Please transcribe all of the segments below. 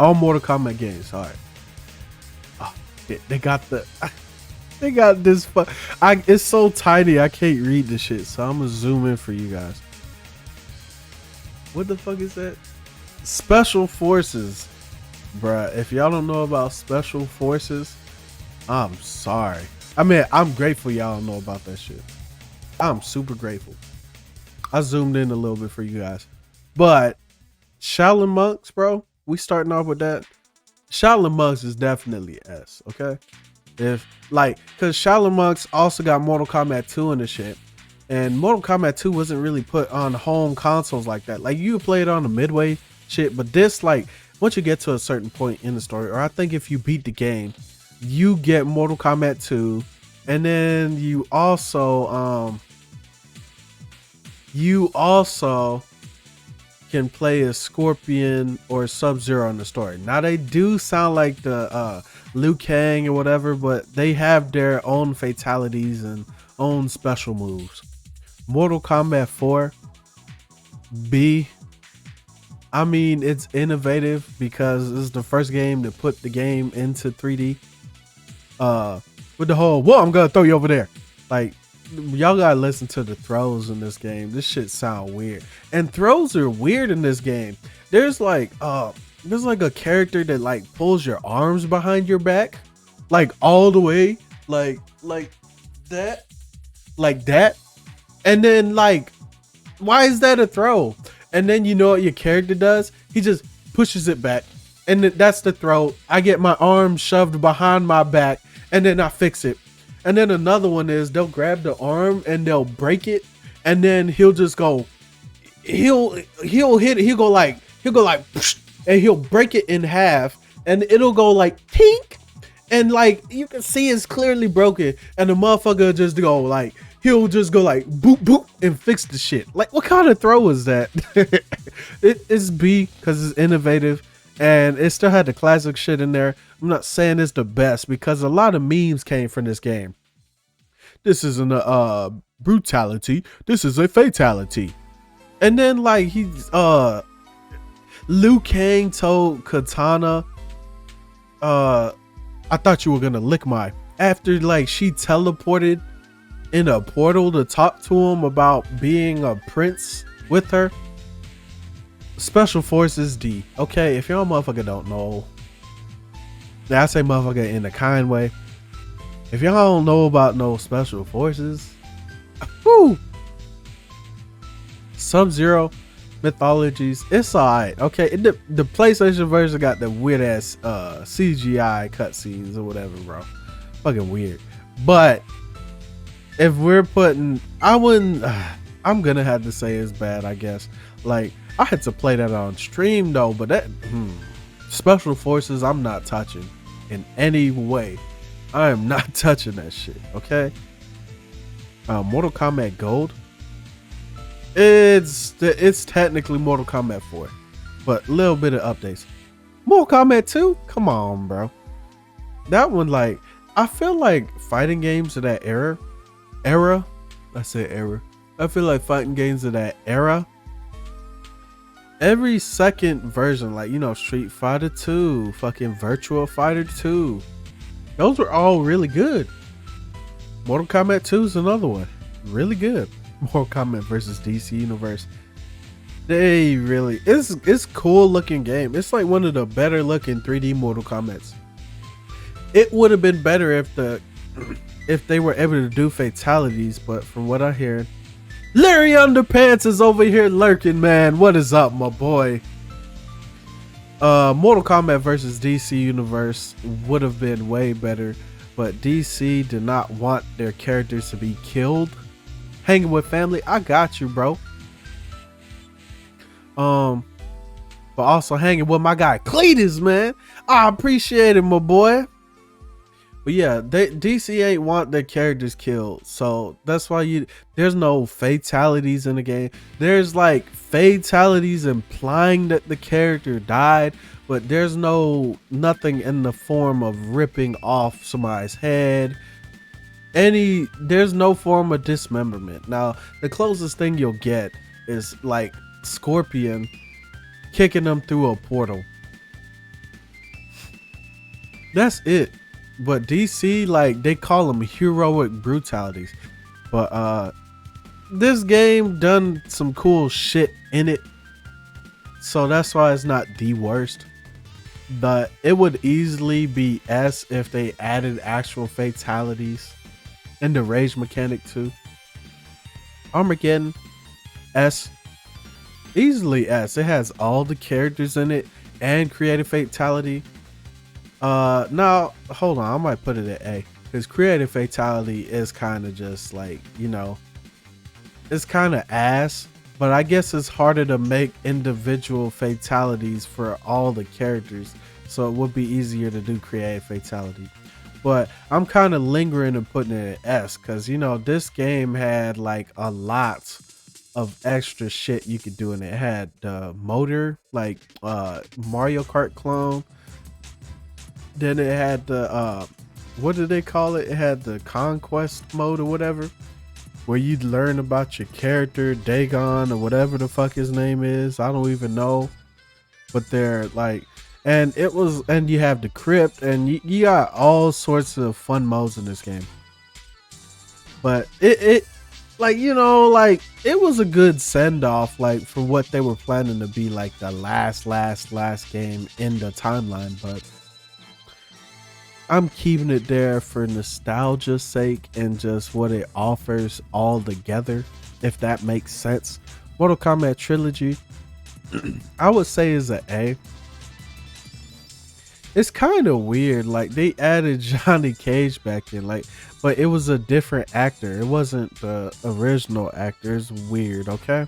All Mortal Kombat games. All right. Oh, they got the. They got this. It's so tiny. I can't read the shit. So I'm gonna zoom in for you guys. What the fuck is that? Special Forces, bruh. If y'all don't know about Special Forces, I'm sorry. I mean, I'm grateful y'all don't know about that shit. I'm super grateful. I zoomed in a little bit for you guys. But Shaolin Monks, bro, we starting off with that. Shaolin Monks is definitely S, okay? If like, cause Shaolin Monks also got Mortal Kombat 2 and the shit. And Mortal Kombat 2 wasn't really put on home consoles like that. Like you play it on the midway shit, but this, like, once you get to a certain point in the story, or I think if you beat the game, you get Mortal Kombat 2, and then you also can play as Scorpion or Sub-Zero in the story. Now they do sound like the Liu Kang or whatever, but they have their own fatalities and own special moves. Mortal Kombat 4 B, I mean, it's innovative because it's the first game to put the game into 3D. With the whole, whoa, I'm gonna throw you over there. Like, y'all gotta listen to the throws in this game. This shit sound weird. And throws are weird in this game. There's like a character that like pulls your arms behind your back, like all the way, like that. And then like, why is that a throw? And then you know what your character does? He just pushes it back. And that's the throw. I get my arm shoved behind my back and then I fix it. And then another one is they'll grab the arm and they'll break it. And then he'll just go, he'll hit it. He'll go like, and he'll break it in half and it'll go like tink. And like, you can see it's clearly broken. And the motherfucker just go like, he'll just go like boop boop and fix the shit. Like, what kind of throw is that? It's B because it's innovative and it still had the classic shit in there. I'm not saying it's the best because a lot of memes came from this game. This isn't a brutality. This is a fatality. And then like he's Liu Kang told Katana, I thought you were gonna lick my, after like she teleported in a portal to talk to him about being a prince with her. Special Forces D. Okay, if y'all motherfucker don't know, I say motherfucker in a kind way. If y'all don't know about no Special Forces, whoo, Sub-Zero mythologies, it's alright. Okay, the PlayStation version got the weird ass CGI cutscenes or whatever, bro. Fucking weird. But if we're putting, I wouldn't. I'm gonna have to say it's bad, I guess. Like, I had to play that on stream though, but that Special Forces, I'm not touching in any way. I am not touching that shit. Okay. Mortal Kombat Gold. It's technically Mortal Kombat 4, but a little bit of updates. Mortal Kombat 2. Come on, bro. That one, like, I feel like fighting games of that era. I said era. I feel like fighting games of that era, every second version, like, you know, Street Fighter 2, fucking Virtua Fighter 2, those were all really good. Mortal Kombat 2 is another one, really good. Mortal Kombat versus DC Universe, they really, it's cool looking game. It's like one of the better looking 3D Mortal Kombats. It would have been better if they were able to do fatalities, but from what I hear, Larry Underpants is over here lurking, man. What is up, my boy? Mortal Kombat versus DC Universe would have been way better, but DC did not want their characters to be killed. Hanging with family, I got you, bro. But also hanging with my guy Cledus, man. I appreciate it, my boy. But yeah, DC ain't want their characters killed, so that's why there's no fatalities in the game. There's like fatalities implying that the character died, but there's nothing in the form of ripping off somebody's head. There's no form of dismemberment. Now, the closest thing you'll get is like Scorpion kicking them through a portal. That's it. But DC, like, they call them heroic brutalities. But this game done some cool shit in it, so that's why it's not the worst. But it would easily be S if they added actual fatalities and the rage mechanic too. Armageddon, S. Easily S. It has all the characters in it and creative fatality. Now hold on, I might put it at A because creative fatality is kind of just like, it's kind of ass. But I guess it's harder to make individual fatalities for all the characters, so it would be easier to do creative fatality. But I'm kind of lingering and putting it at S because this game had like a lot of extra shit you could do in it. It had the motor, like Mario Kart clone. Then it had the what did they call it? It had the conquest mode or whatever, where you'd learn about your character, Dagon or whatever the fuck his name is. I don't even know. But they're like, and you have the crypt, and you got all sorts of fun modes in this game. But it like, like it was a good send off, like for what they were planning to be like the last game in the timeline. But I'm keeping it there for nostalgia's sake and just what it offers all together, if that makes sense. Mortal Kombat Trilogy, I would say is an A. It's kind of weird, like they added Johnny Cage back in, like, but it was a different actor. It wasn't the original actor. It's weird, okay?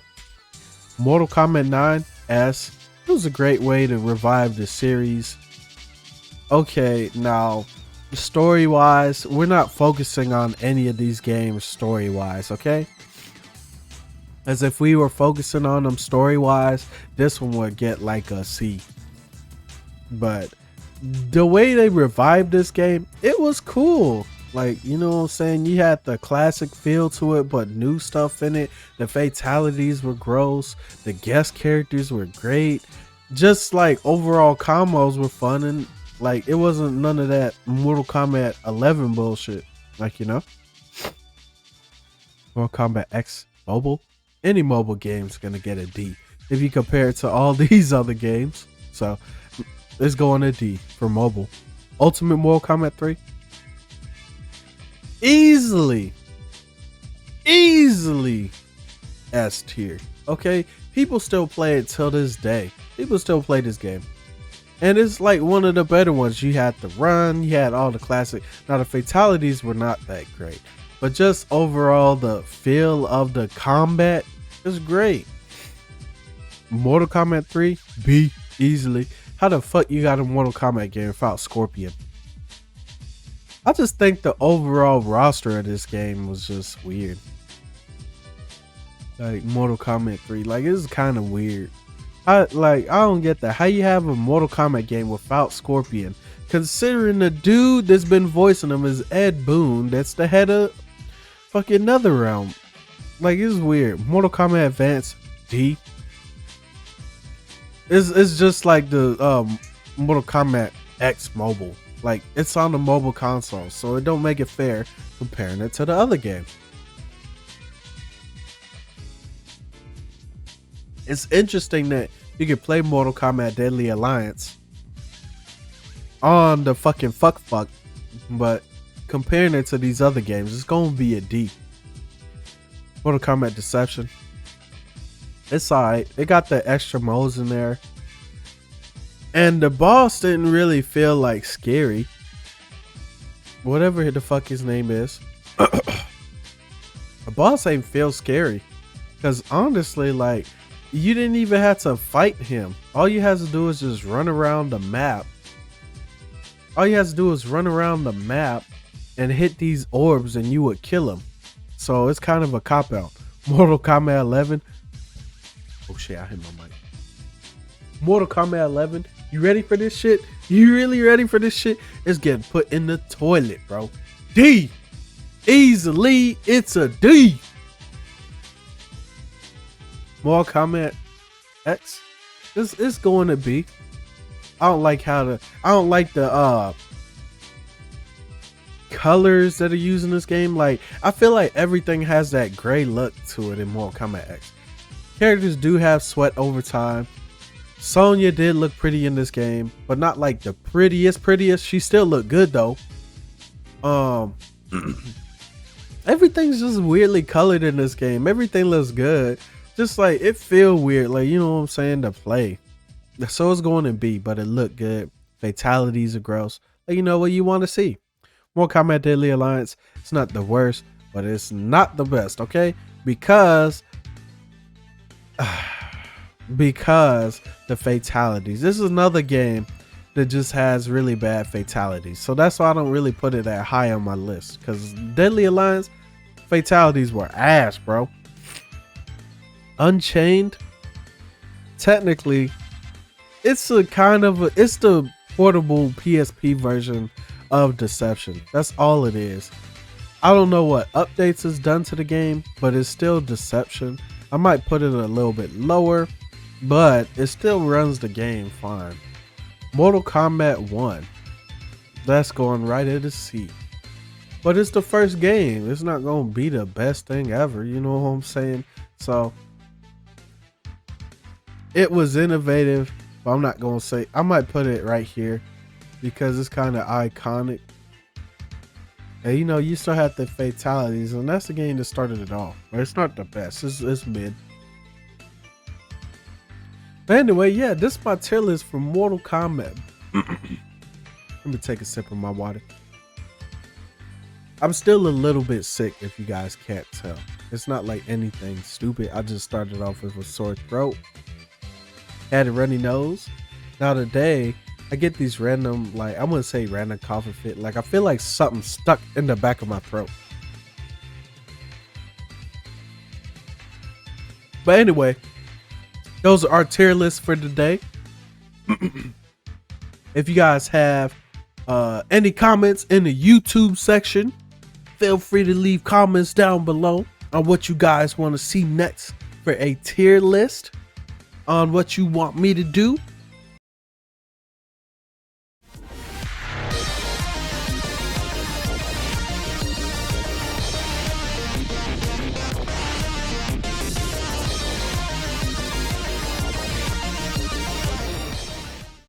Mortal Kombat 9 S. It was a great way to revive the series. Okay, now story wise, we're not focusing on any of these games story wise, okay? As if we were focusing on them story wise, this one would get like a C. But the way they revived this game, it was cool. Like, you know what I'm saying? You had the classic feel to it, but new stuff in it. The fatalities were gross. The guest characters were great. Just like overall combos were fun, and like it wasn't none of that Mortal Kombat 11 bullshit. Like, Mortal Kombat X mobile. Any mobile game's gonna get a D if you compare it to all these other games. So let's go on a D for mobile. Ultimate Mortal Kombat 3. Easily S tier. Okay, people still play it till this day. People still play this game, and it's like one of the better ones. You had the run, you had all the classic. Now the fatalities were not that great, but just overall the feel of the combat is great. Mortal Kombat 3 B easily. How the fuck you got a Mortal Kombat game without Scorpion? I just think the overall roster of this game was just weird. Like Mortal Kombat 3, like it's kind of weird. I don't get that. How you have a Mortal Kombat game without Scorpion? Considering the dude that's been voicing him is Ed Boon, that's the head of fucking NetherRealm. Like, it's weird. Mortal Kombat Advance D. It's just like the Mortal Kombat X mobile. Like, it's on the mobile console, so it don't make it fair comparing it to the other games. It's interesting that you can play Mortal Kombat Deadly Alliance on the fucking fuck, but comparing it to these other games, it's gonna be a D. Mortal Kombat Deception. It's alright. It got the extra modes in there. And the boss didn't really feel like scary. Whatever the fuck his name is. The boss ain't feel scary. Because honestly, like, you didn't even have to fight him. All you had to do is just run around the map. All you had to do is run around the map and hit these orbs and you would kill him. So it's kind of a cop-out. Mortal Kombat 11. Oh shit, I hit my mic. Mortal Kombat 11. You ready for this shit? You really ready for this shit? It's getting put in the toilet, bro. D. Easily, it's a D. Mortal Kombat X. It's going to be. I don't like the colors that are used in this game. Like, I feel like everything has that gray look to it in Mortal Kombat X. Characters do have sweat over time. Sonya did look pretty in this game, but not like the prettiest. She still looked good though. Everything's just weirdly colored in this game. Everything looks good. Just like it feel weird, like, you know what I'm saying, to play. So it's going to be, but it looked good. Fatalities are gross. Like, you know what you want to see. Mortal Kombat Deadly Alliance, it's not the worst, but it's not the best, okay? Because the fatalities. This is another game that just has really bad fatalities. So that's why I don't really put it that high on my list. Because Deadly Alliance, fatalities were ass, bro. Unchained, technically, it's a kind of it's the portable PSP version of Deception. That's all it is. I don't know what updates is done to the game, but it's still Deception. I might put it a little bit lower, but it still runs the game fine. Mortal Kombat 1, that's going right at the seat. But it's the first game. It's not going to be the best thing ever. You know what I'm saying? So it was innovative, but I'm not going to say, I might put it right here because it's kind of iconic. And you know, you still have the fatalities, and that's the game that started it all. But it's not the best. It's mid. But anyway, yeah, this is my tier list for Mortal Kombat. Let me take a sip of my water. I'm still a little bit sick, if you guys can't tell. It's not like anything stupid. I just started off with a sore throat. Had a runny nose. Now today, I get these random, like, I wouldn't say random coughing fit. Like, I feel like something stuck in the back of my throat. But anyway, those are our tier lists for today. If you guys have any comments in the YouTube section, feel free to leave comments down below on what you guys want to see next for a tier list, on what you want me to do.